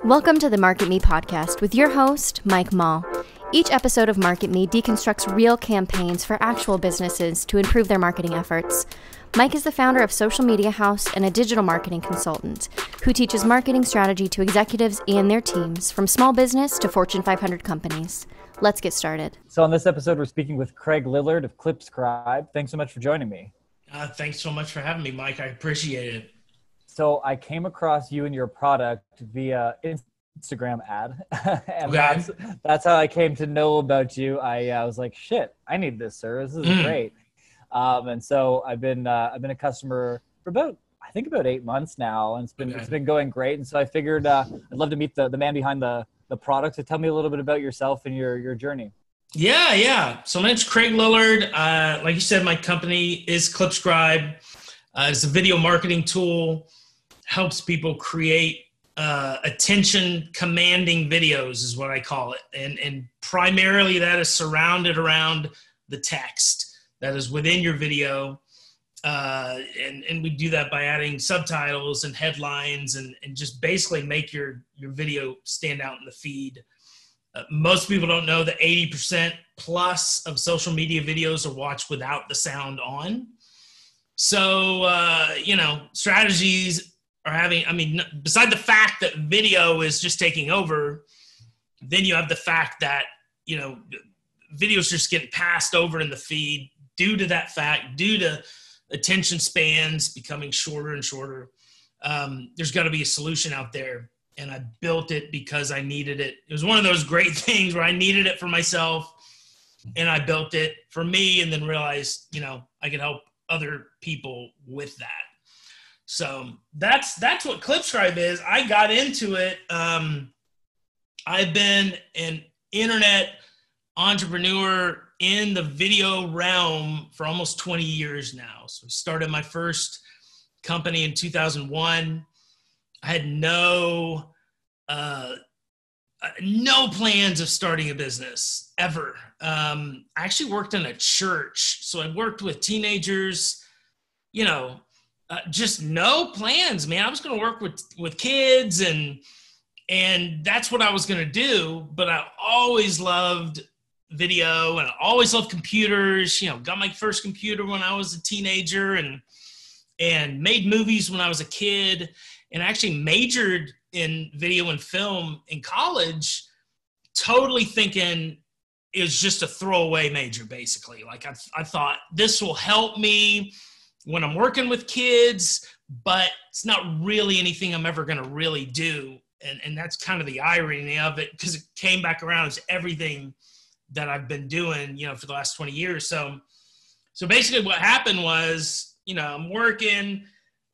Welcome to the Market Me podcast with your host, Mike Mall. Each episode of Market Me deconstructs real campaigns for actual businesses to improve their marketing efforts. Mike is the founder of Social Media House and a digital marketing consultant who teaches marketing strategy to executives and their teams from small business to Fortune 500 companies. Let's get started. So on this episode, we're speaking with Craig Lillard of ClipScribe. Thanks so much for joining me. Thanks so much for having me, Mike. I appreciate it. So I came across you and your product via Instagram ad. And Okay. that's how I came to know about you. I was like, shit, I need this, sir. This is great. And so I've been a customer for about 8 months now, and it's been going great. And so I figured I'd love to meet the man behind the product. So tell me a little bit about yourself and your journey. Yeah. So my name's Craig Lillard. Like you said, my company is ClipScribe. It's a video marketing tool, helps people create attention commanding videos is what I call it. And primarily that is surrounded around the text that is within your video. And we do that by adding subtitles and headlines and just basically make your video stand out in the feed. Most people don't know that 80% plus of social media videos are watched without the sound on. So, strategies are beside the fact that video is just taking over, then you have the fact that, videos just getting passed over in the feed due to that fact, due to attention spans becoming shorter and shorter. There's got to be a solution out there. And I built it because I needed it. It was one of those great things where I needed it for myself and I built it for me and then realized, I could help other people with that. So that's what ClipScribe is. I got into it. I've been an internet entrepreneur in the video realm for almost 20 years now. So I started my first company in 2001. I had no plans of starting a business ever. I actually worked in a church. So I worked with teenagers, just no plans, man. I was going to work with kids and that's what I was going to do. But I always loved video and I always loved computers, got my first computer when I was a teenager and made movies when I was a kid and actually majored in video and film in college, totally thinking it was just a throwaway major, basically. Like I thought this will help me when I'm working with kids, but it's not really anything I'm ever going to really do. And that's kind of the irony of it because it came back around as everything that I've been doing, for the last 20 years. So basically what happened was, I'm working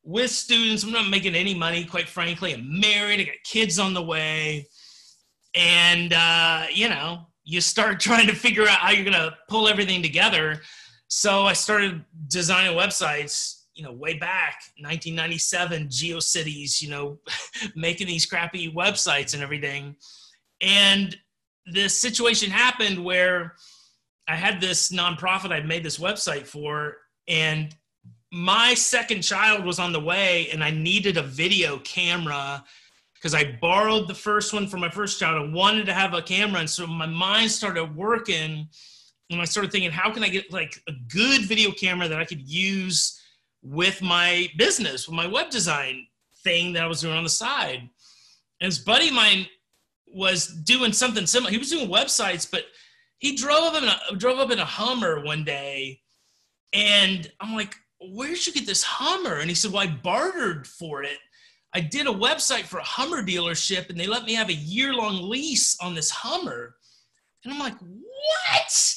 with students. I'm not making any money, quite frankly. I'm married. I got kids on the way. And, you start trying to figure out how you're going to pull everything together. So I started designing websites, way back, 1997, GeoCities, making these crappy websites and everything. And this situation happened where I had this nonprofit I'd made this website for, and my second child was on the way and I needed a video camera because I borrowed the first one from my first child. I wanted to have a camera. And so my mind started working and I started thinking, how can I get like a good video camera that I could use with my business, with my web design thing that I was doing on the side? And this buddy of mine was doing something similar. He was doing websites, but he drove up in a Hummer one day and I'm like, where'd you get this Hummer? And he said, well, I bartered for it. I did a website for a Hummer dealership and they let me have a year-long lease on this Hummer. And I'm like, what?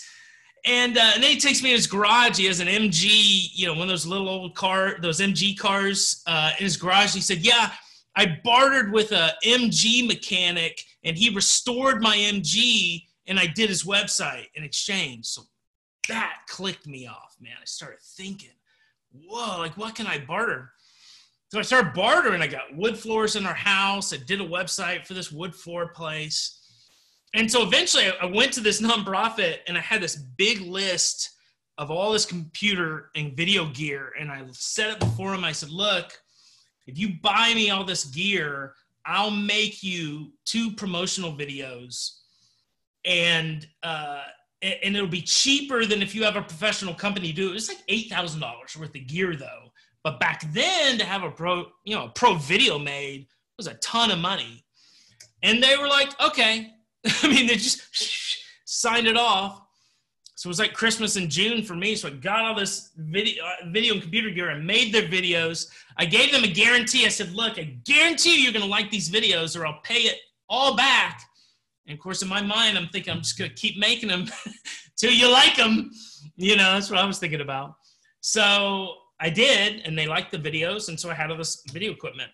And then he takes me in his garage. He has an MG, one of those little old those MG cars in his garage. He said, yeah, I bartered with a MG mechanic and he restored my MG and I did his website in exchange. So that clicked me off, man. I started thinking, whoa, like what can I barter? So I started bartering. I got wood floors in our house. I did a website for this wood floor place. And so eventually I went to this nonprofit and I had this big list of all this computer and video gear. And I set it before him. I said, look, if you buy me all this gear, I'll make you 2 promotional videos, and it'll be cheaper than if you have a professional company do it. It's like $8,000 worth of gear though. But back then, to have a pro video made was a ton of money. And they were like, okay. I mean, they just signed it off. So it was like Christmas in June for me. So I got all this video and computer gear. I made their videos. I gave them a guarantee. I said, look, I guarantee you're going to like these videos or I'll pay it all back. And of course, in my mind, I'm thinking I'm just going to keep making them till you like them. You know, that's what I was thinking about. So I did, and they liked the videos. And so I had all this video equipment.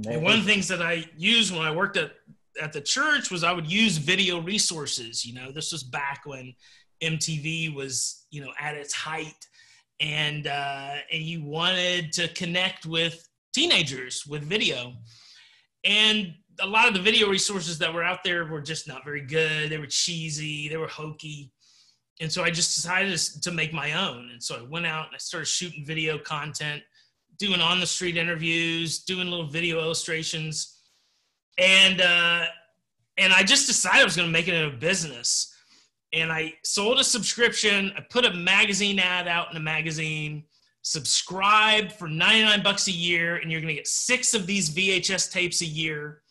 And one of the things that I used when I worked at the church was I would use video resources. You know, this was back when MTV was, you know, at its height, and you wanted to connect with teenagers with video. And a lot of the video resources that were out there were just not very good. They were cheesy, they were hokey. And so I just decided to make my own. And so I went out and I started shooting video content, doing on the street interviews, doing little video illustrations. And I just decided I was going to make it into a business. And I sold a subscription. I put a magazine ad out in a magazine, subscribe for $99 a year, and you're going to get 6 of these VHS tapes a year.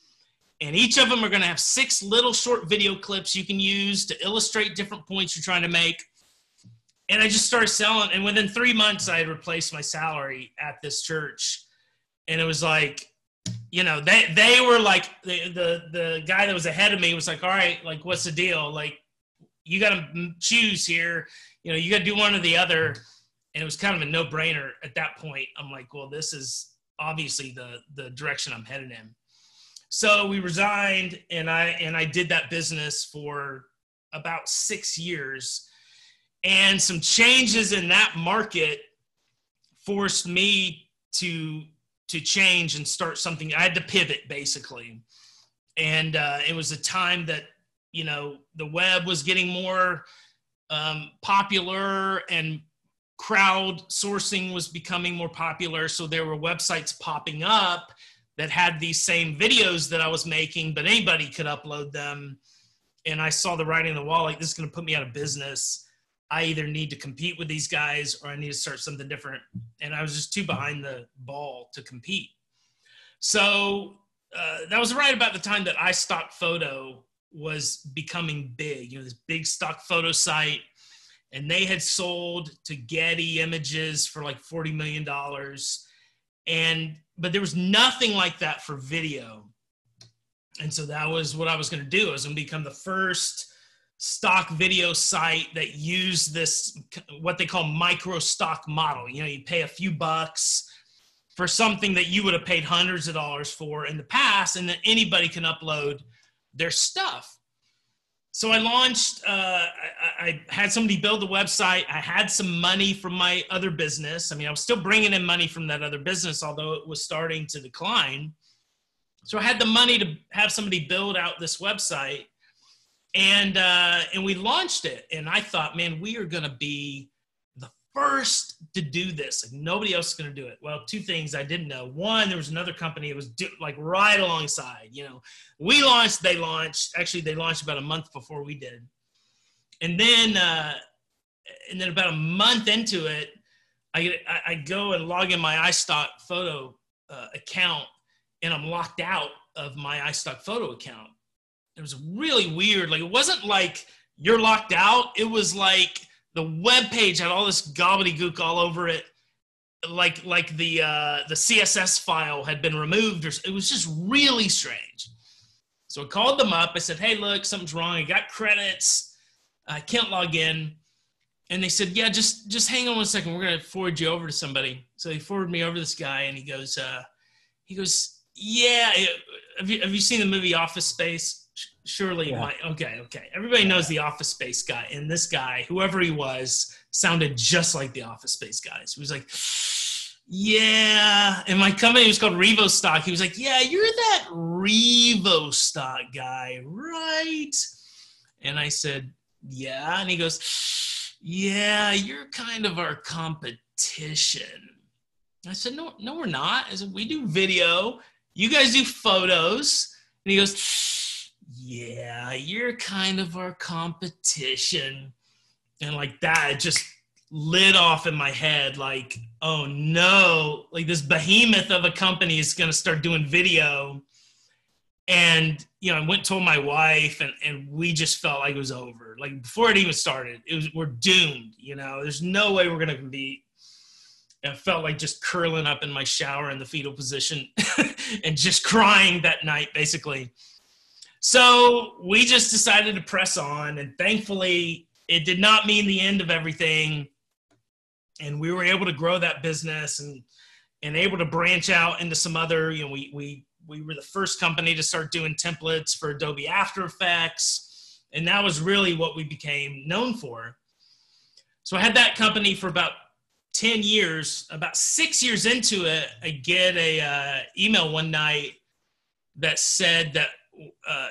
And each of them are going to have 6 little short video clips you can use to illustrate different points you're trying to make. And I just started selling. And within 3 months, I had replaced my salary at this church. And it was like, you know, they were like, the guy that was ahead of me was like, all right, like, what's the deal? Like, you got to choose here. You know, you got to do one or the other. And it was kind of a no-brainer at that point. I'm like, well, this is obviously the direction I'm headed in. So we resigned, and I did that business for about 6 years. And some changes in that market forced me to change and start something. I had to pivot, basically. And it was a time that, you know, the web was getting more popular, and crowdsourcing was becoming more popular. So there were websites popping up that had these same videos that I was making, but anybody could upload them. And I saw the writing on the wall, like, this is going to put me out of business. I either need to compete with these guys or I need to start something different. And I was just too behind the ball to compete. So that was right about the time that iStock Photo was becoming big, you know, this big stock photo site. And they had sold to Getty Images for like $40 million. But there was nothing like that for video. And so that was what I was going to do. I was going to become the first stock video site that used this, what they call micro stock model. You know, you pay a few bucks for something that you would have paid hundreds of dollars for in the past, and then anybody can upload their stuff. So I launched, I had somebody build the website. I had some money from my other business. I mean, I was still bringing in money from that other business, although it was starting to decline. So I had the money to have somebody build out this website, and we launched it. And I thought, man, we are going to be the first to do this. Like, nobody else is going to do it. Well, 2 things I didn't know. One, there was another company that was like right alongside. You know, we launched, they launched. Actually, they launched about a month before we did. And then about a month into it, I go and log in my iStock Photo account, and I'm locked out of my iStock Photo account. It was really weird. Like, it wasn't like you're locked out. It was like the web page had all this gobbledygook all over it, like the CSS file had been removed. It was just really strange. So I called them up. I said, hey, look, something's wrong. I got credits. I can't log in. And they said, yeah, just hang on 1 second. We're going to forward you over to somebody. So they forwarded me over to this guy, and he goes, yeah, have you seen the movie Office Space? Surely, yeah. Okay. Everybody knows the Office Space guy, and this guy, whoever he was, sounded just like the Office Space guy. So he was like, yeah. And my company was called RevoStock. He was like, yeah, you're that RevoStock guy, right? And I said, yeah. And he goes, yeah, you're kind of our competition. I said, no, we're not. I said, we do video. you guys do photos. And he goes, yeah, you're kind of our competition. And like that, it just lit off in my head. Like, oh no, like this behemoth of a company is going to start doing video. And, you know, I went and told my wife, and we just felt like it was over. Like before it even started, we're doomed, you know, there's no way we're going to compete. And I felt like just curling up in my shower in the fetal position and just crying that night, basically. So we just decided to press on, and thankfully it did not mean the end of everything. And we were able to grow that business and able to branch out into some other, you know, we were the first company to start doing templates for Adobe After Effects. And that was really what we became known for. So I had that company for about 10 years. About 6 years into it, I get a email one night that said that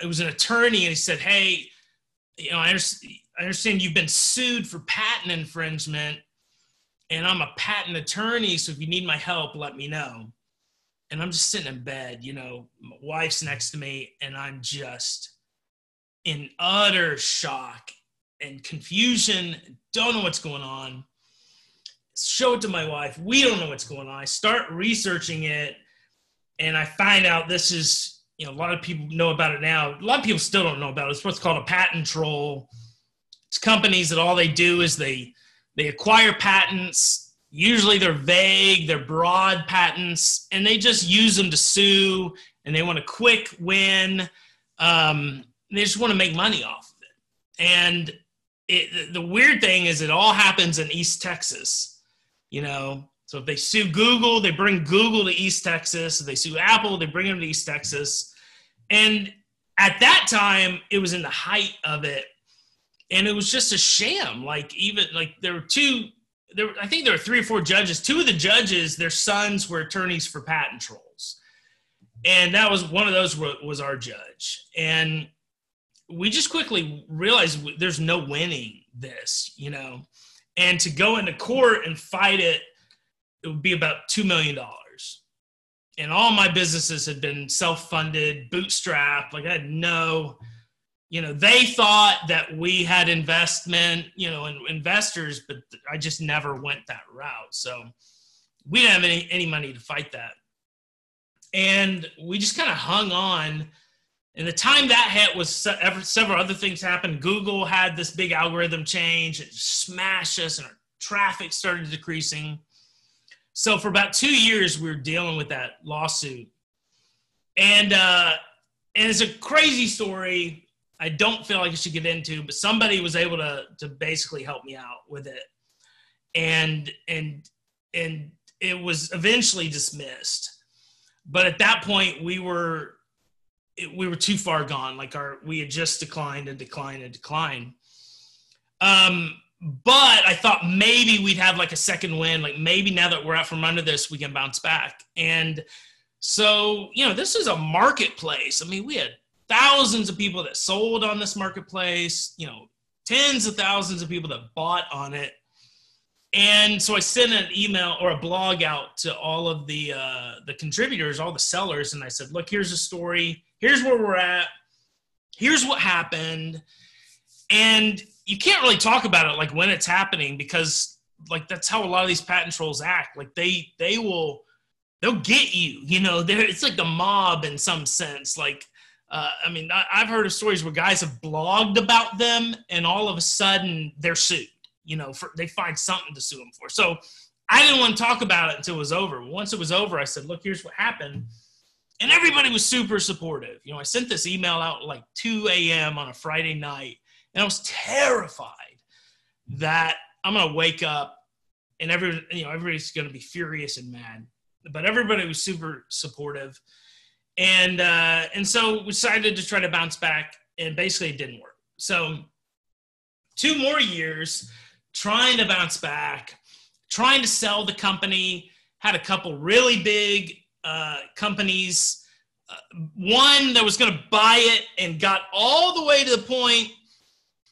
it was an attorney, and he said, hey, you know, I understand you've been sued for patent infringement, and I'm a patent attorney, so if you need my help, let me know. And I'm just sitting in bed, you know, my wife's next to me, and I'm just in utter shock and confusion, don't know what's going on. Show it to my wife. We don't know what's going on. I start researching it, and I find out this is, you know, a lot of people know about it now. A lot of people still don't know about it. It's what's called a patent troll. It's companies that all they do is they acquire patents. Usually they're vague, they're broad patents, and they just use them to sue, and they want a quick win. They just want to make money off of it. And the weird thing is it all happens in East Texas, you know. So if they sue Google, they bring Google to East Texas. If they sue Apple, they bring them to East Texas. And at that time, it was in the height of it. And it was just a sham. Like even like I think there were 3 or 4 judges. 2 of the judges, their sons were attorneys for patent trolls. And that was one of those was our judge. And we just quickly realized there's no winning this, you know. And to go into court and fight it, it would be about $2 million. And all my businesses had been self-funded, bootstrapped. Like I had no, you know, they thought that we had investment, you know, and investors, but I just never went that route. So we didn't have any money to fight that. And we just kind of hung on. And the time that hit was several other things happened. Google had this big algorithm change. It smashed us, and our traffic started decreasing. So for about 2 years, we were dealing with that lawsuit. And it's a crazy story. I don't feel like I should get into, but somebody was able to basically help me out with it. And it was eventually dismissed. But at that point, we were too far gone. Like we had just declined. But I thought maybe we'd have like a second win. Like maybe now that we're out from under this, we can bounce back. And so, you know, this is a marketplace. I mean, we had thousands of people that sold on this marketplace, you know, tens of thousands of people that bought on it. And so I sent an email or a blog out to all of the contributors, all the sellers. And I said, look, here's a story. Here's where we're at. Here's what happened. And you can't really talk about it like when it's happening, because like that's how a lot of these patent trolls act. Like they'll get you, you know, it's like the mob in some sense. Like, I mean, I've heard of stories where guys have blogged about them and all of a sudden they're sued, you know, they find something to sue them for. So I didn't want to talk about it until it was over. Once it was over, I said, look, here's what happened. And everybody was super supportive. You know, I sent this email out like 2 a.m. on a Friday night. And I was terrified that I'm going to wake up and everybody's going to be furious and mad. But everybody was super supportive. And so we decided to try to bounce back, and basically it didn't work. So 2 more years trying to bounce back, trying to sell the company, had a couple really big companies. One that was going to buy it and got all the way to the point.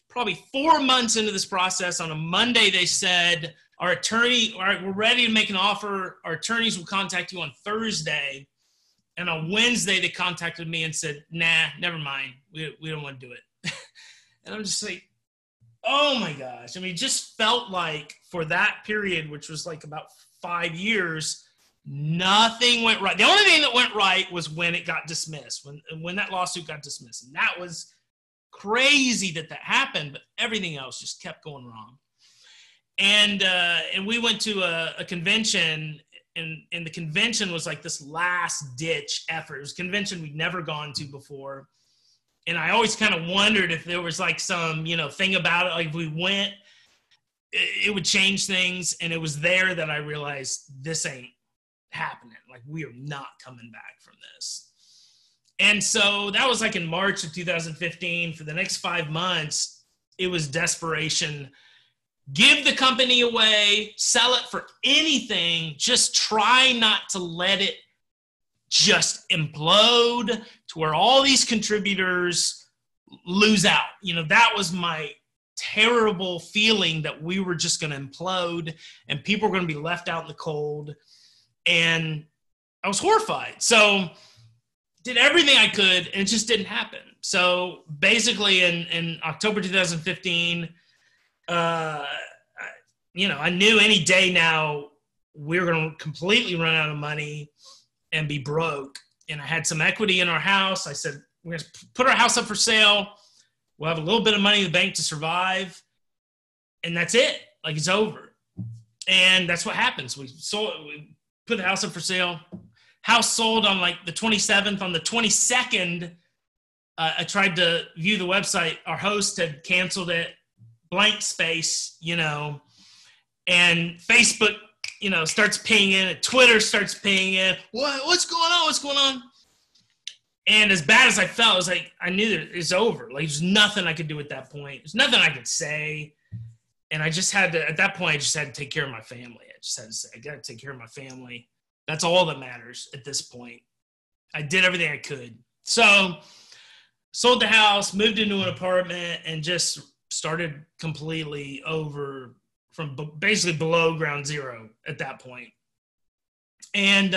Probably 4 months into this process, on a Monday, they said, our attorney, all right, we're ready to make an offer. Our attorneys will contact you on Thursday. And on Wednesday, they contacted me and said, nah, never mind. We don't want to do it. And I'm just like, oh my gosh. I mean, it just felt like for that period, which was like about 5 years, nothing went right. The only thing that went right was when it got dismissed, when that lawsuit got dismissed. And that was crazy that happened, but everything else just kept going wrong. And we went to a convention, and the convention was like this last ditch effort. It was a convention we'd never gone to before. And I always kind of wondered if there was like some, thing about it. Like if we went, it would change things. And it was there that I realized this ain't happening. Like we are not coming back from this. And so that was like in March of 2015. For the next 5 months, it was desperation. Give the company away, sell it for anything. Just try not to let it just implode to where all these contributors lose out. That was my terrible feeling, that we were just going to implode and people were going to be left out in the cold. And I was horrified. So did everything I could, and it just didn't happen. So basically in October 2015, I knew any day now we were going to completely run out of money and be broke. And I had some equity in our house. I said, we're going to put our house up for sale. We'll have a little bit of money in the bank to survive. And that's it. Like it's over. And that's what happens. We put the house up for sale. House sold on like the 27th. On the 22nd, I tried to view the website. Our host had canceled it. Blank space, and Facebook, starts pinging it. Twitter starts pinging it. What's going on? What's going on? And as bad as I felt, I was like, I knew that it's over. Like there's nothing I could do at that point. There's nothing I could say. And I just had to, at that point, I just had to take care of my family. I just had to say, I got to take care of my family. That's all that matters at this point. I did everything I could. So sold the house, moved into an apartment, and just started completely over from basically below ground zero at that point. And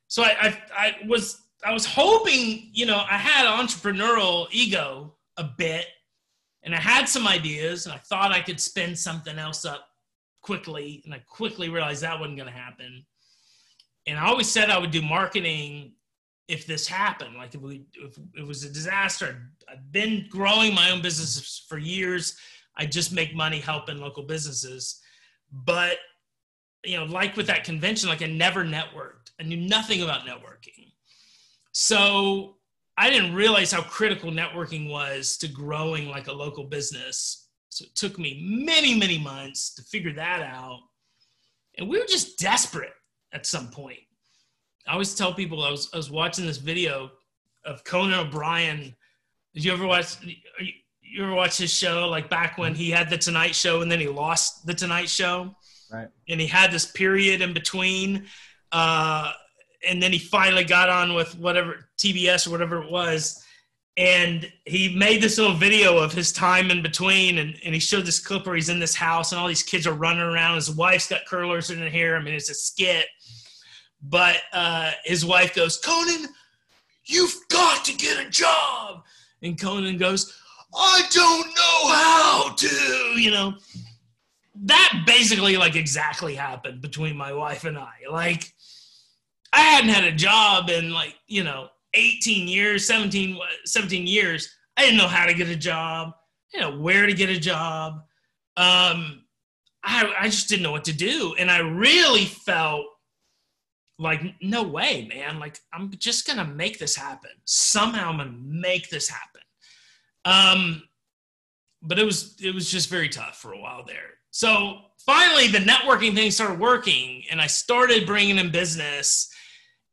so I was hoping, I had entrepreneurial ego a bit, and I had some ideas, and I thought I could spin something else up quickly, and I quickly realized that wasn't going to happen. And I always said I would do marketing if this happened, like if it was a disaster. I've been growing my own business for years. I just make money helping local businesses. But, like with that convention, like I never networked. I knew nothing about networking. So I didn't realize how critical networking was to growing like a local business. So it took me many, many months to figure that out. And we were just desperate at some point. I always tell people I was watching this video of Conan O'Brien. Did you ever watch his show? Like back when he had the Tonight Show and then he lost the Tonight Show. Right. And he had this period in between. And then he finally got on with whatever TBS or whatever it was. And he made this little video of his time in between. And he showed this clip where he's in this house and all these kids are running around. His wife's got curlers in her hair. I mean, it's a skit. But his wife goes, Conan, you've got to get a job. And Conan goes, I don't know how to, That basically like exactly happened between my wife and I. Like I hadn't had a job in 18 years, 17 years. I didn't know how to get a job. I didn't know where to get a job. I just didn't know what to do. And I really felt like, no way, man. Like, I'm just going to make this happen. Somehow I'm going to make this happen. But it was just very tough for a while there. So finally, the networking thing started working, and I started bringing in business.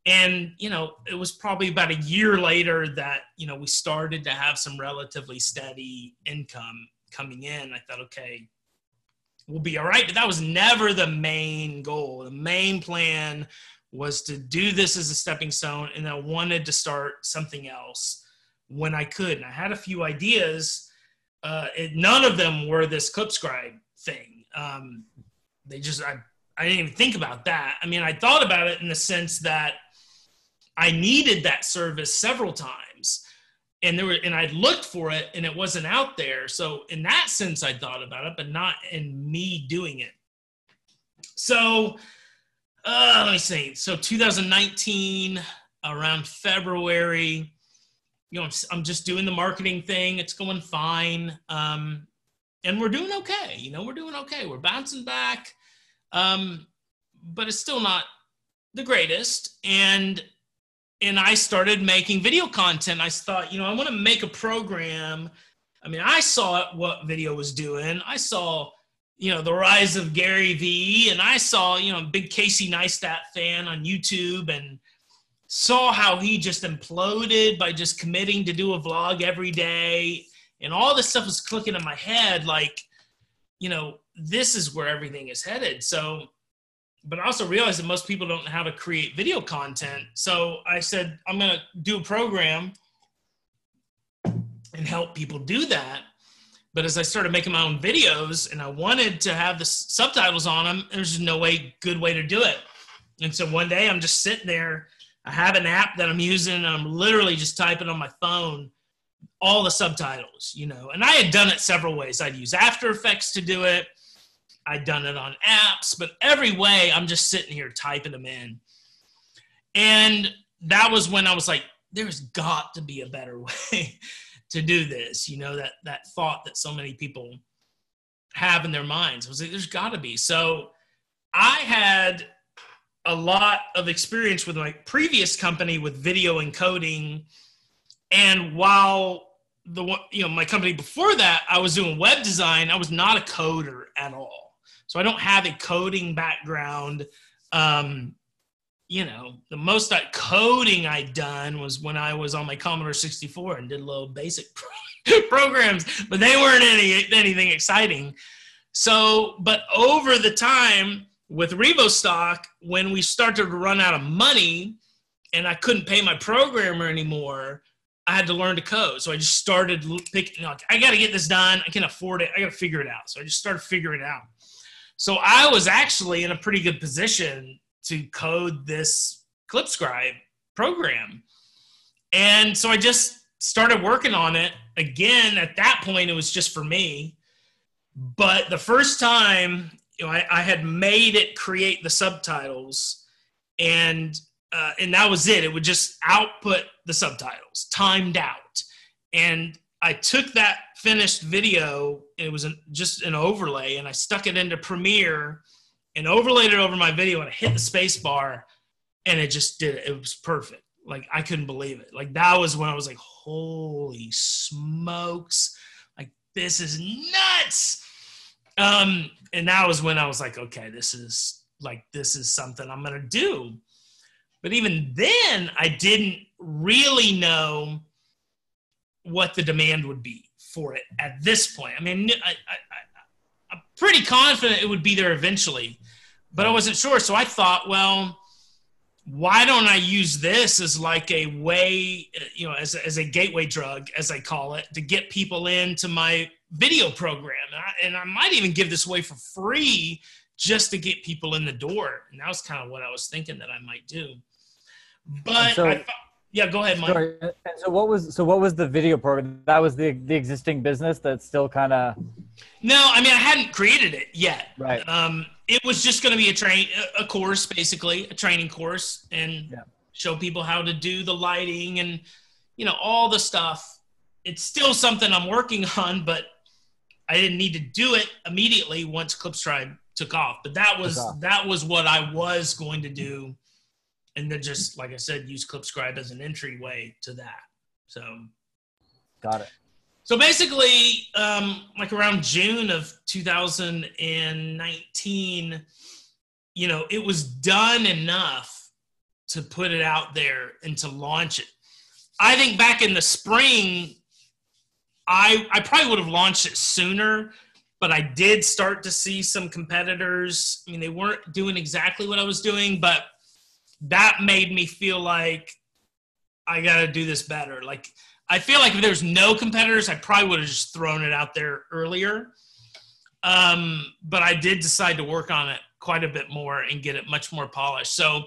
And, it was probably about a year later that, we started to have some relatively steady income coming in. I thought, okay, we'll be all right. But that was never the main goal. The main plan was to do this as a stepping stone, and I wanted to start something else when I could. And I had a few ideas. None of them were this ClipScribe thing. I didn't even think about that. I mean, I thought about it in the sense that I needed that service several times. And I looked for it and it wasn't out there. So in that sense, I thought about it, but not in me doing it. So let me see. So 2019, around February, I'm just doing the marketing thing. It's going fine. And we're doing okay. We're doing okay. We're bouncing back. But it's still not the greatest. And I started making video content. I thought, I want to make a program. I mean, I saw what video was doing. I saw, the rise of Gary Vee, and I saw, big Casey Neistat fan on YouTube, and saw how he just imploded by just committing to do a vlog every day. And all this stuff was clicking in my head, like, this is where everything is headed. So, but I also realized that most people don't know how to create video content. So I said, I'm going to do a program and help people do that. But as I started making my own videos and I wanted to have the subtitles on them, there's no good way to do it. And so one day I'm just sitting there. I have an app that I'm using, and I'm literally just typing on my phone all the subtitles, And I had done it several ways. I'd use After Effects to do it. I'd done it on apps, but every way I'm just sitting here typing them in. And that was when I was like, there's got to be a better way to do this. That thought that so many people have in their minds. I was like, there's got to be. So I had a lot of experience with my previous company with video encoding. And while my company before that, I was doing web design, I was not a coder at all. So I don't have a coding background. The most coding I'd done was when I was on my Commodore 64 and did little basic programs, but they weren't anything exciting. So, but over the time with RevoStock, when we started to run out of money and I couldn't pay my programmer anymore, I had to learn to code. So I just started picking, I got to get this done. I can afford it. I got to figure it out. So I just started figuring it out. So I was actually in a pretty good position to code this ClipScribe program. And so I just started working on it. Again, at that point, it was just for me. But the first time, I had made it create the subtitles, and that was it. It would just output the subtitles, timed out. And I took that finished video, and it was just an overlay, and I stuck it into Premiere and overlaid it over my video, and I hit the space bar, and it just did it. It was perfect. Like, I couldn't believe it. Like, that was when I was like, holy smokes. Like, this is nuts. And that was when I was like, okay, this is something I'm going to do. But even then, I didn't really know what the demand would be for it at this point. I mean, I'm pretty confident it would be there eventually, but I wasn't sure. So I thought, well, why don't I use this as like a way, as a gateway drug, as I call it, to get people into my video program. And I might even give this away for free just to get people in the door. And that was kind of what I was thinking that I might do. But yeah, go ahead, Mike. Sorry. And so what was the video program? That was the existing business that's still kind of. No, I mean, I hadn't created it yet. Right. It was just going to be a course, basically a training course, and show people how to do the lighting and, all the stuff. It's still something I'm working on, but I didn't need to do it immediately once ClipScribe took off. But that was what I was going to do. And then just, like I said, use ClipScribe as an entryway to that. So. Got it. So basically, like around June of 2019, it was done enough to put it out there and to launch it. I think back in the spring, I probably would have launched it sooner, but I did start to see some competitors. I mean, they weren't doing exactly what I was doing, but that made me feel like I got to do this better. Like, I feel like if there's no competitors, I probably would have just thrown it out there earlier. But I did decide to work on it quite a bit more and get it much more polished. So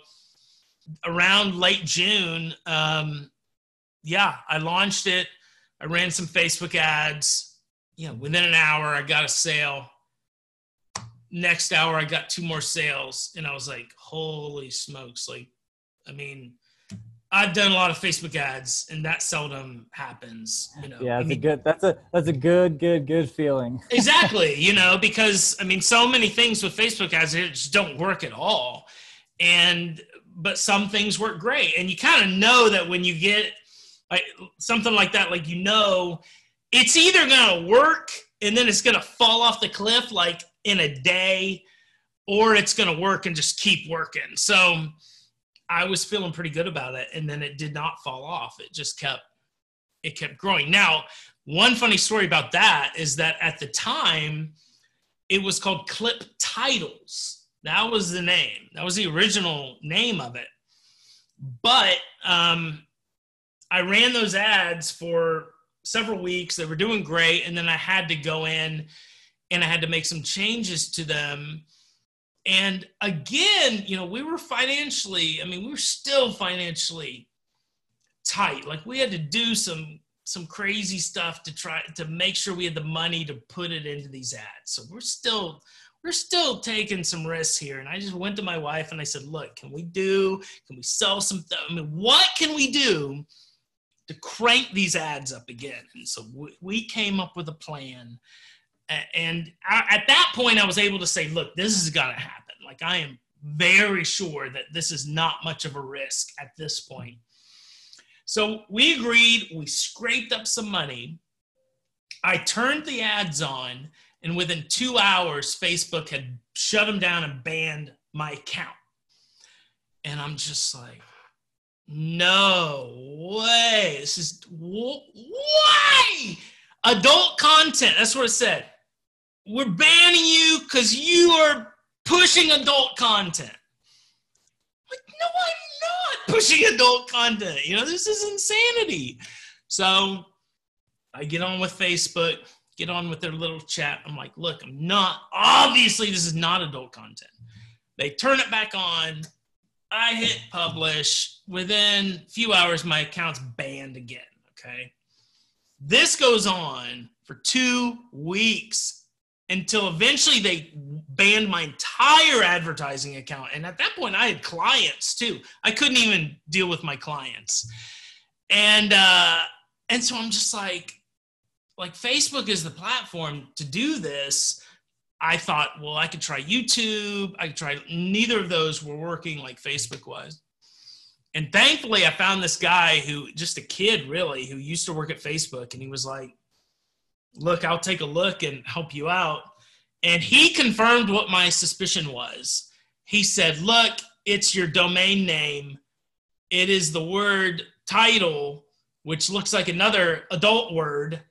around late June, I launched it. I ran some Facebook ads. Within an hour, I got a sale. Next hour, I got 2 more sales. And I was like, holy smokes. I've done a lot of Facebook ads, and that seldom happens. Yeah, that's a good feeling. Exactly. Because so many things with Facebook ads, it just don't work at all. But some things work great. And you kind of know that when you get like something like that, it's either going to work and then it's going to fall off the cliff like in a day, or it's going to work and just keep working. So I was feeling pretty good about it. And then it did not fall off. It just kept growing. Now, one funny story about that is that at the time it was called Clip Titles. That was the name. That was the original name of it. But I ran those ads for several weeks. They were doing great. And then I had to go in and I had to make some changes to them. And again, we were we were still financially tight. Like, we had to do some crazy stuff to try to make sure we had the money to put it into these ads. So we're still taking some risks here. And I just went to my wife and I said, look, can we sell some, what can we do to crank these ads up again? And so we came up with a plan. And at that point, I was able to say, look, this is going to happen. I am very sure that this is not much of a risk at this point. So we agreed. We scraped up some money. I turned the ads on. And within 2 hours, Facebook had shut them down and banned my account. And I'm just like, no way. This is, why? Adult content. That's what it said. We're banning you because you are pushing adult content. No, I'm not pushing adult content. This is insanity. So I get on with Facebook, get on with their little chat. I'm like, look, obviously this is not adult content. They turn it back on. I hit publish. Within a few hours, my account's banned again, okay? This goes on for 2 weeks until eventually they banned my entire advertising account. And at that point, I had clients too. I couldn't even deal with my clients. And so I'm just like Facebook is the platform to do this. I thought, well, I could try YouTube. I could try, neither of those were working like Facebook was. And thankfully I found this guy just a kid really, who used to work at Facebook. And he was like, look, I'll take a look and help you out. And he confirmed what my suspicion was. He said, look, it's your domain name. It is the word title, which looks like another adult word.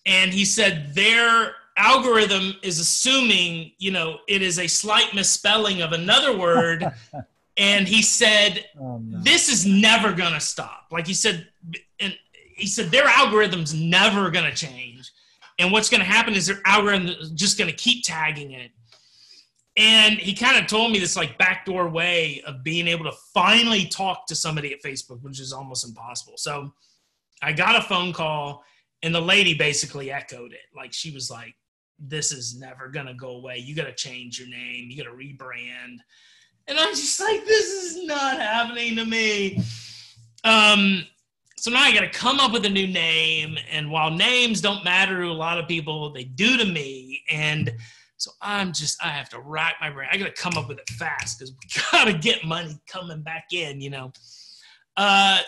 And he said their algorithm is assuming, it is a slight misspelling of another word. And he said, this is never going to stop. Like he said, their algorithm's never going to change. And what's going to happen is their algorithm is just going to keep tagging it. And he kind of told me this backdoor way of being able to finally talk to somebody at Facebook, which is almost impossible. So I got a phone call and the lady basically echoed it. She was like, this is never going to go away. You got to change your name. You got to rebrand. And I'm just like, this is not happening to me. So now I got to come up with a new name. And while names don't matter to a lot of people, they do to me. And so I have to rack my brain. I got to come up with it fast because we got to get money coming back in, So I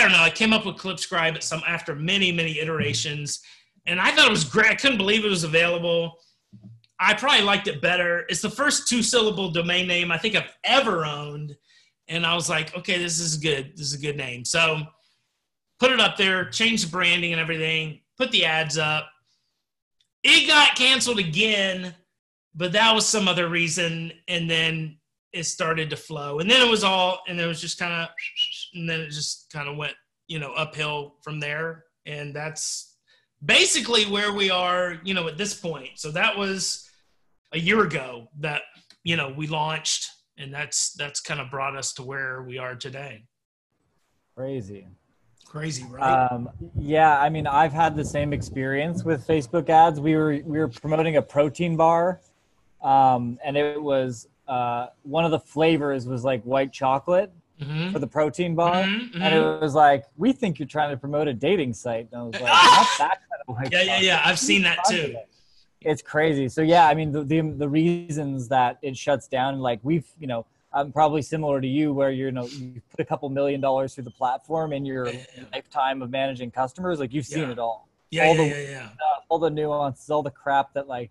don't know. I came up with ClipScribe after many, many iterations. And I thought it was great. I couldn't believe it was available. I probably liked it better. It's the first 2-syllable domain name I think I've ever owned. And I was like, okay, this is good. This is a good name. So put it up there, change the branding and everything, put the ads up. It got canceled again, but that was some other reason. And then it started to flow. And then it was just kind of, and then it just kind of went, uphill from there. And that's basically where we are, at this point. So that was a year ago that, we launched. And that's kind of brought us to where we are today. Crazy, right? Yeah, I mean, I've had the same experience with Facebook ads. We were promoting a protein bar, and it was one of the flavors was like white chocolate for the protein bar, and it was like, we think you're trying to promote a dating site, and I was like, not that kind of white chocolate. Yeah. I've seen that too. It's crazy. So yeah, I mean, the reasons that it shuts down, like we've, I'm probably similar to you, where you put a couple $1 million through the platform in your lifetime of managing customers, like you've seen it all. All the nuances, all the crap that like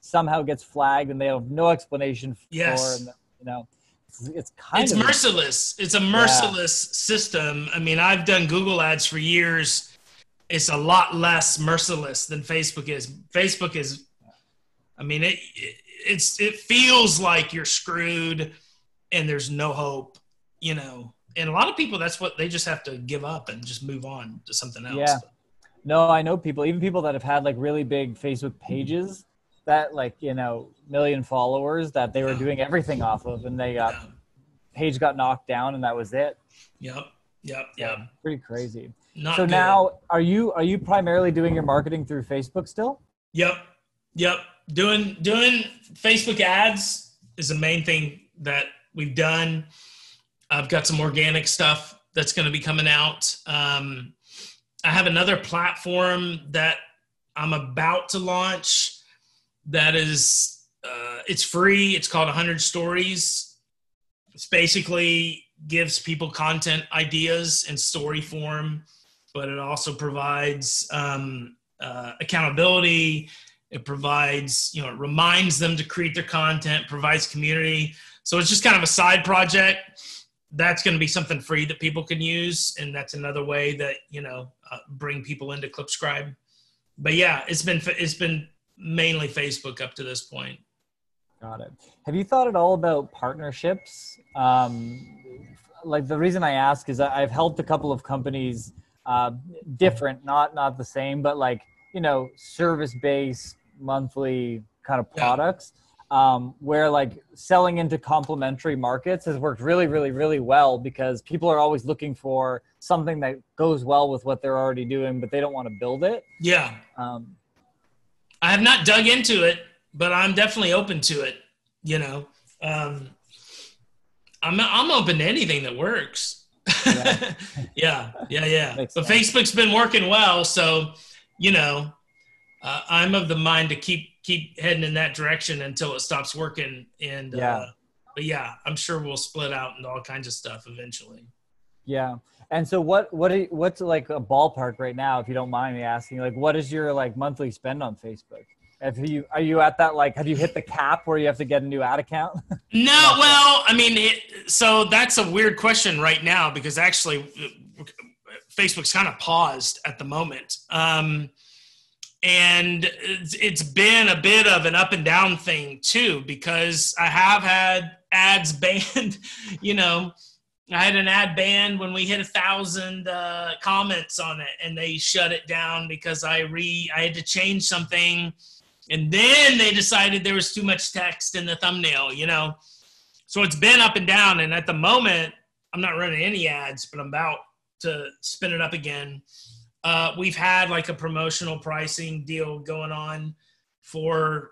somehow gets flagged and they have no explanation for. Yes. And, it's kind of merciless. It's a merciless system. I mean, I've done Google ads for years. It's a lot less merciless than Facebook is. Facebook is, I mean, it feels like you're screwed and there's no hope, And a lot of people, that's what they just have to give up and just move on to something else. Yeah. No, I know even people that have had like really big Facebook pages that like, million followers that they were doing everything off of, and page got knocked down and that was it. Yep. Pretty crazy. Not so good. Now are you primarily doing your marketing through Facebook still? Yep. Doing Facebook ads is the main thing that we've done. I've got some organic stuff that's going to be coming out. I have another platform that I'm about to launch that is, it's free. It's called 100 Stories. It's basically gives people content ideas in story form, but it also provides accountability. It provides, it reminds them to create their content, provides community. So it's just kind of a side project. That's going to be something free that people can use. And that's another way that, bring people into ClipScribe. But yeah, it's been mainly Facebook up to this point. Got it. Have you thought at all about partnerships? Like the reason I ask is I've helped a couple of companies, different, not the same, but like, service-based monthly kind of products, where like selling into complementary markets has worked really, really, really well, because people are always looking for something that goes well with what they're already doing, but they don't want to build it. Yeah. I have not dug into it, but I'm definitely open to it. I'm open to anything that works. Yeah. But Facebook's been working well, so I'm of the mind to keep heading in that direction until it stops working. And but yeah, I'm sure we'll split out into all kinds of stuff eventually. Yeah. And so what's like a ballpark right now, if you don't mind me asking? Like, what is your like monthly spend on Facebook? Are you at that, like, have you hit the cap where you have to get a new ad account? No, well, I mean, so that's a weird question right now, because actually Facebook's kind of paused at the moment. And it's been a bit of an up and down thing too, because I have had ads banned. I had an ad banned when we hit 1,000 comments on it, and they shut it down because I had to change something. And then they decided there was too much text in the thumbnail, So it's been up and down. And at the moment, I'm not running any ads, but I'm about to spin it up again. We've had like a promotional pricing deal going on for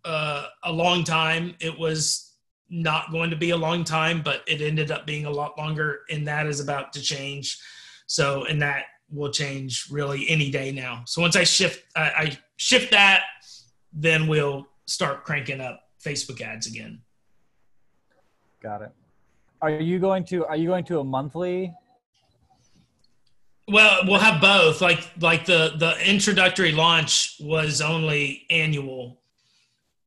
a long time. It was not going to be a long time, but it ended up being a lot longer, and that is about to change. So, and that will change really any day now. So once I shift that, then we'll start cranking up Facebook ads again. Got it. Are you going to a monthly? Well, we'll have both. Like the introductory launch was only annual,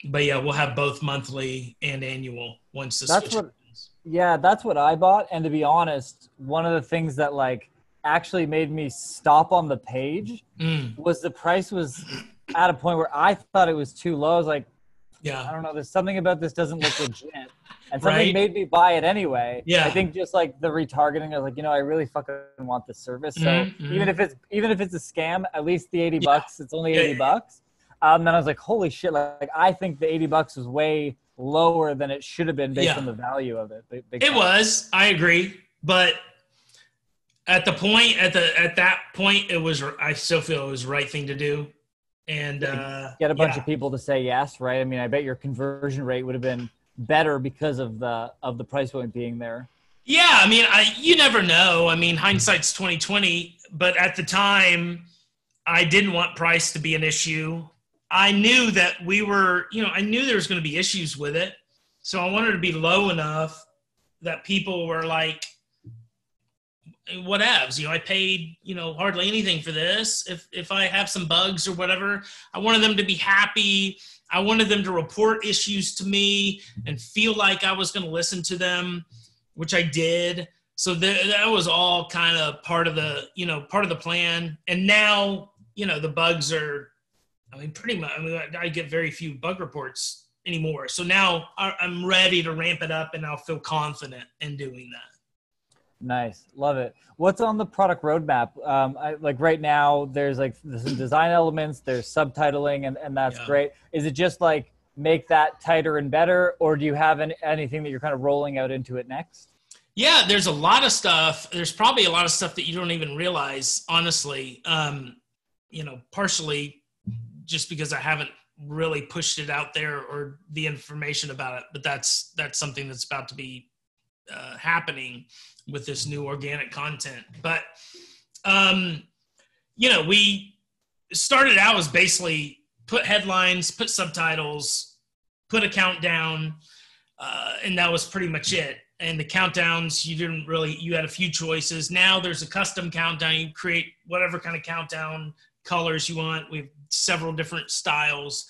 but yeah, we'll have both monthly and annual once the switch happens. Yeah, that's what I bought. And to be honest, one of the things that like actually made me stop on the page was the price was at a point where I thought it was too low. I was like, I don't know, there's something about this doesn't look legit. And something made me buy it anyway. Yeah. I think just like the retargeting, I was like, I really fucking want this service. So even if it's a scam, at least the $80, it's only $80. Then I was like, holy shit. Like I think the $80 was way lower than it should have been based Yeah. on the value of it. It was, I agree. But at that point, I still feel it was the right thing to do. And get a bunch of people to say yes, right? I mean, I bet your conversion rate would have been better because of the price point being there. Yeah, I mean, you never know. I mean, hindsight's 2020, but at the time, I didn't want price to be an issue. I knew that I knew there was going to be issues with it. So I wanted to be low enough that people were like, whatevs, I paid, hardly anything for this. If I have some bugs or whatever, I wanted them to be happy. I wanted them to report issues to me and feel like I was going to listen to them, which I did. So that was all kind of part of the plan. And now, the bugs are, pretty much, I get very few bug reports anymore. So now I'm ready to ramp it up and I'll feel confident in doing that. Nice. Love it. What's on the product roadmap? Like right now there's like some design elements, there's subtitling and that's great. Is it just like make that tighter and better, or do you have anything that you're kind of rolling out into it next? Yeah, there's a lot of stuff. There's probably a lot of stuff that you don't even realize, honestly. Partially just because I haven't really pushed it out there or the information about it, but that's something that's about to be happening with this new organic content. But, we started out as basically put headlines, put subtitles, put a countdown, and that was pretty much it. And the countdowns, you had a few choices. Now there's a custom countdown. You create whatever kind of countdown colors you want. We have several different styles.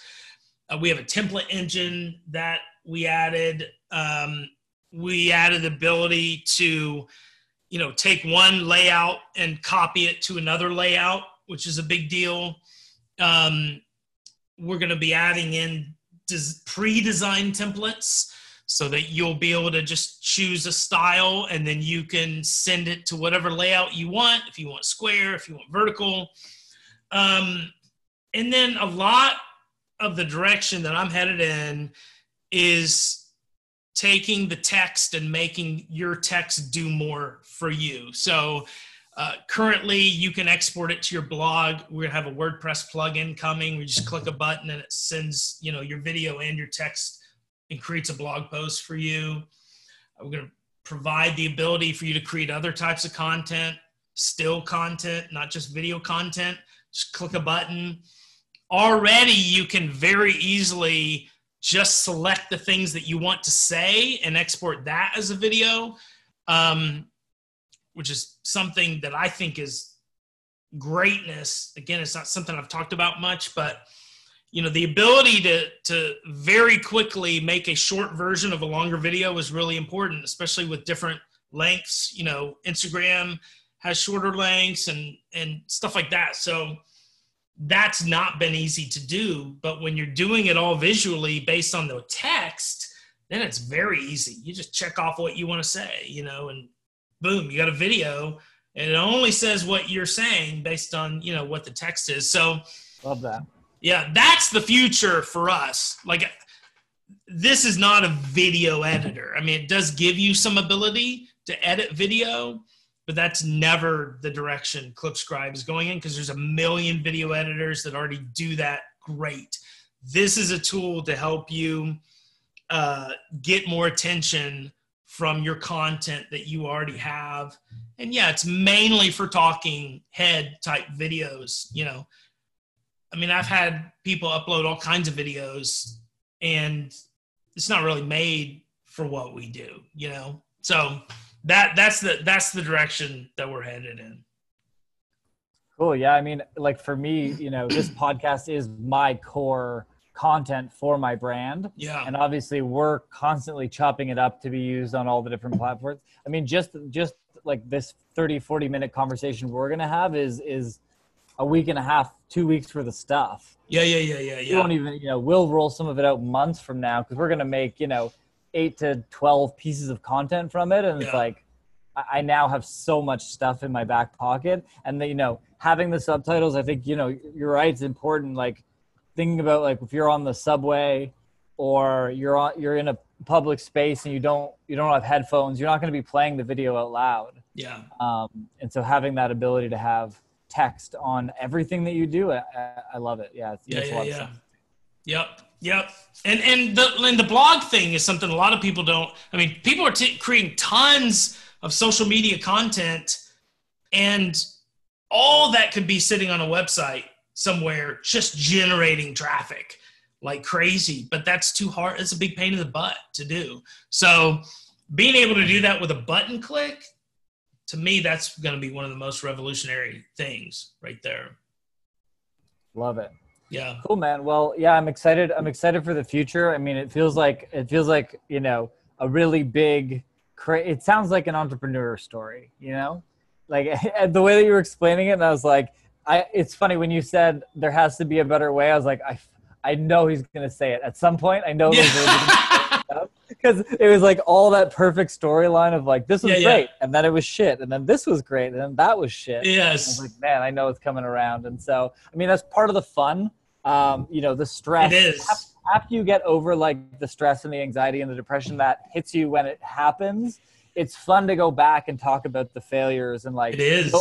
We have a template engine that we added. We added the ability to, take one layout and copy it to another layout, which is a big deal. We're going to be adding in pre-designed templates so that you'll be able to just choose a style and then you can send it to whatever layout you want, if you want square, if you want vertical. And then a lot of the direction that I'm headed in is taking the text and making your text do more for you. So currently you can export it to your blog. We're gonna have a WordPress plugin coming. We just click a button and it sends, your video and your text and creates a blog post for you. We're gonna provide the ability for you to create other types of content, still content, not just video content. Just click a button. Already you can very easily just select the things that you want to say and export that as a video, which is something that I think is greatness. Again, it's not something I've talked about much, but the ability to very quickly make a short version of a longer video is really important, especially with different lengths. Instagram has shorter lengths and stuff like that. So that's not been easy to do, but when you're doing it all visually based on the text, then it's very easy. You just check off what you want to say, and boom, you got a video and it only says what you're saying based on, what the text is. So love that. Yeah, that's the future for us. Like, this is not a video editor. I mean, it does give you some ability to edit video, but that's never the direction ClipScribe is going in, because there's a million video editors that already do that great. This is a tool to help you get more attention from your content that you already have. And yeah, it's mainly for talking head type videos. I mean, I've had people upload all kinds of videos and it's not really made for what we do, So that's the direction that we're headed in. Cool. Yeah. I mean, like for me, this podcast is my core content for my brand. Yeah. And obviously we're constantly chopping it up to be used on all the different platforms. I mean, just like this 30-40 minute conversation we're going to have is a week and a half, 2 weeks for the stuff. Yeah. We won't even, we'll roll some of it out months from now, because we're going to make, 8 to 12 pieces of content from it. And it's like, I now have so much stuff in my back pocket. And having the subtitles, I think, you're right. It's important. Like thinking about like, if you're on the subway or you're in a public space and you don't have headphones, you're not going to be playing the video out loud. Yeah. And so having that ability to have text on everything that you do, I love it. Yeah. Yeah. Yep. And the blog thing is something a lot of people don't. I mean, people are creating tons of social media content, and all that could be sitting on a website somewhere just generating traffic like crazy. But that's too hard. It's a big pain in the butt to do. So being able to do that with a button click, to me, that's going to be one of the most revolutionary things right there. Love it. Yeah. Cool, man. Well, yeah, I'm excited. I'm excited for the future. I mean, it feels like, you know, a really big, it sounds like an entrepreneur story, you know, like the way that you were explaining it. And I was like, it's funny when you said there has to be a better way. I was like, I know he's going to say it at some point. I know because it was like all that perfect storyline of like, this was great. And then it was shit. And then this was great. And then that was shit. Yes. I was like, man, I know it's coming around. And so, I mean, that's part of the fun. You know, the stress. It is. After you get over like the stress and the anxiety and the depression that hits you when it happens, it's fun to go back and talk about the failures and like, it is. So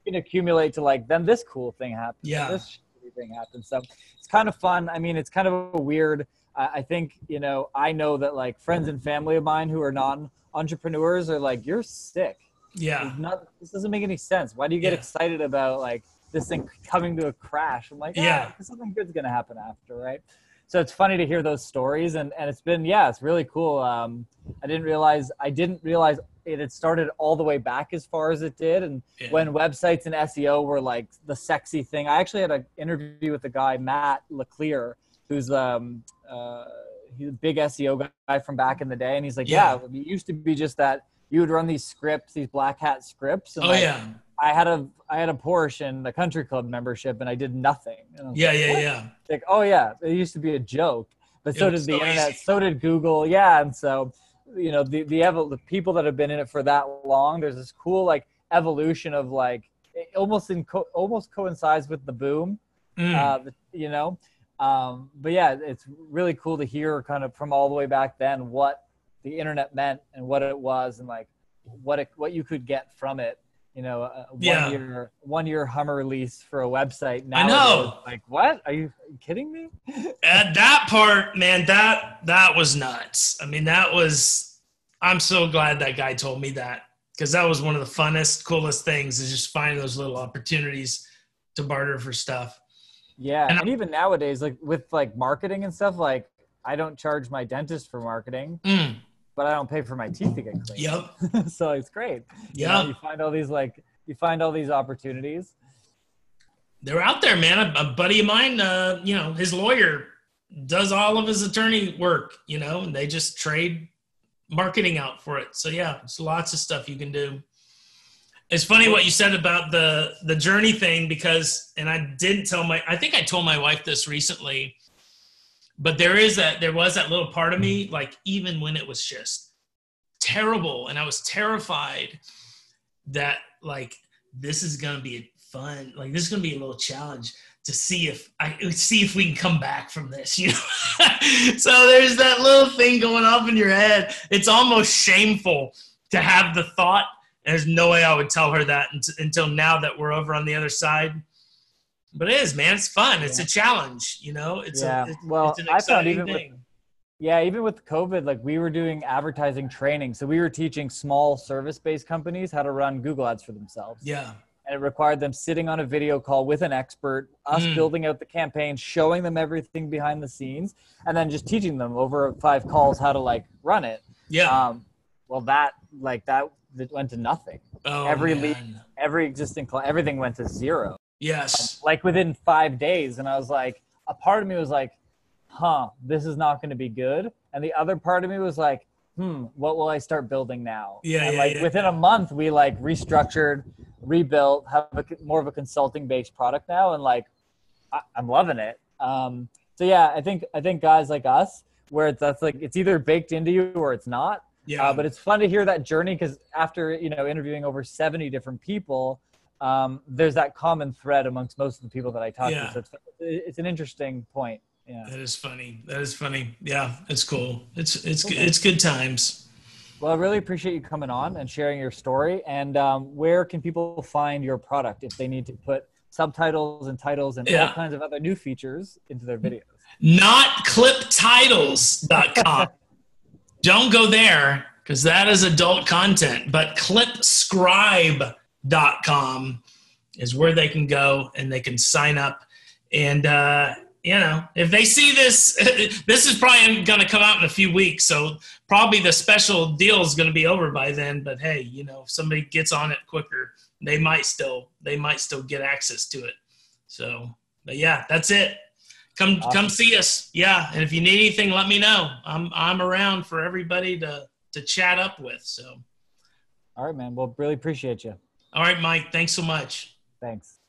you can accumulate to like, then this cool thing happened. Yeah. This shitty thing happened. So it's kind of fun. I mean, it's kind of a weird, I think, you know, I know that like friends and family of mine who are non-entrepreneurs are like, you're sick. Yeah. This doesn't make any sense. Why do you get excited about like this thing coming to a crash? I'm like, something good's going to happen after, right? So it's funny to hear those stories. And it's been, it's really cool. I didn't realize it had started all the way back as far as it did. And when websites and SEO were like the sexy thing, I actually had an interview with the guy, Matt LeClaire, who's he's a big SEO guy from back in the day. And he's like, it used to be just that you would run these scripts, these black hat scripts. And I had a Porsche and a country club membership and I did nothing. And Like, it used to be a joke, but so did the internet, so did Google. Yeah. And so, you know, the people that have been in it for that long, there's this cool like evolution of like, it almost coincides with the boom, you know? But yeah, it's really cool to hear kind of from all the way back then what the internet meant and what it was and like what you could get from it. You know, a one year Hummer lease for a website. Now I know. Like, what? Are you kidding me? At that part, man, that was nuts. I mean, I'm so glad that guy told me that, because that was one of the funnest, coolest things, is just finding those little opportunities to barter for stuff. Yeah. And even nowadays, like with like marketing and stuff, like I don't charge my dentist for marketing. But I don't pay for my teeth to get cleaned. Yep. So it's great. Yeah. You find all these opportunities. They're out there, man. A buddy of mine, you know, his lawyer does all of his attorney work, you know, and they just trade marketing out for it. So yeah, it's lots of stuff you can do. It's funny what you said about the journey thing, because, and I think I told my wife this recently, but there was that little part of me, like even when it was just terrible and I was terrified that like, this is going to be fun. Like this is going to be a little challenge to see if we can come back from this, you know? So there's that little thing going off in your head. It's almost shameful to have the thought. There's no way I would tell her that until now that we're over on the other side. But it is, man. It's fun. It's a challenge, you know. It's an exciting thing. Even with COVID, like we were doing advertising training, so we were teaching small service-based companies how to run Google Ads for themselves. Yeah, and it required them sitting on a video call with an expert, us building out the campaign, showing them everything behind the scenes, and then just teaching them over 5 calls how to like run it. Yeah. That went to nothing. Oh, every man. lead, every existing client, everything went to zero. Yes. Like within 5 days. And I was like, a part of me was like, this is not going to be good. And the other part of me was like, what will I start building now? Within a month, we like restructured, rebuilt, have more of a consulting based product now. And like, I'm loving it. So yeah, I think guys like us, where it's either baked into you or it's not. Yeah. But it's fun to hear that journey, because after, you know, interviewing over 70 different people, there's that common thread amongst most of the people that I talk to. So it's an interesting point Yeah. That is funny. That is funny. Yeah, it's cool. It's good times. Well, I really appreciate you coming on and sharing your story. And where can people find your product if they need to put subtitles and titles and all kinds of other new features into their videos? Not cliptitles.com. Don't go there because that is adult content. But clipscribe.com is where they can go and they can sign up. And, if they see this, this is probably going to come out in a few weeks. So probably the special deal is going to be over by then. But hey, if somebody gets on it quicker, they might still get access to it. So, but yeah, that's it. Come see us. Yeah. And if you need anything, let me know. I'm around for everybody to chat up with. So. All right, man. Well, really appreciate you. All right, Mike. Thanks so much. Thanks.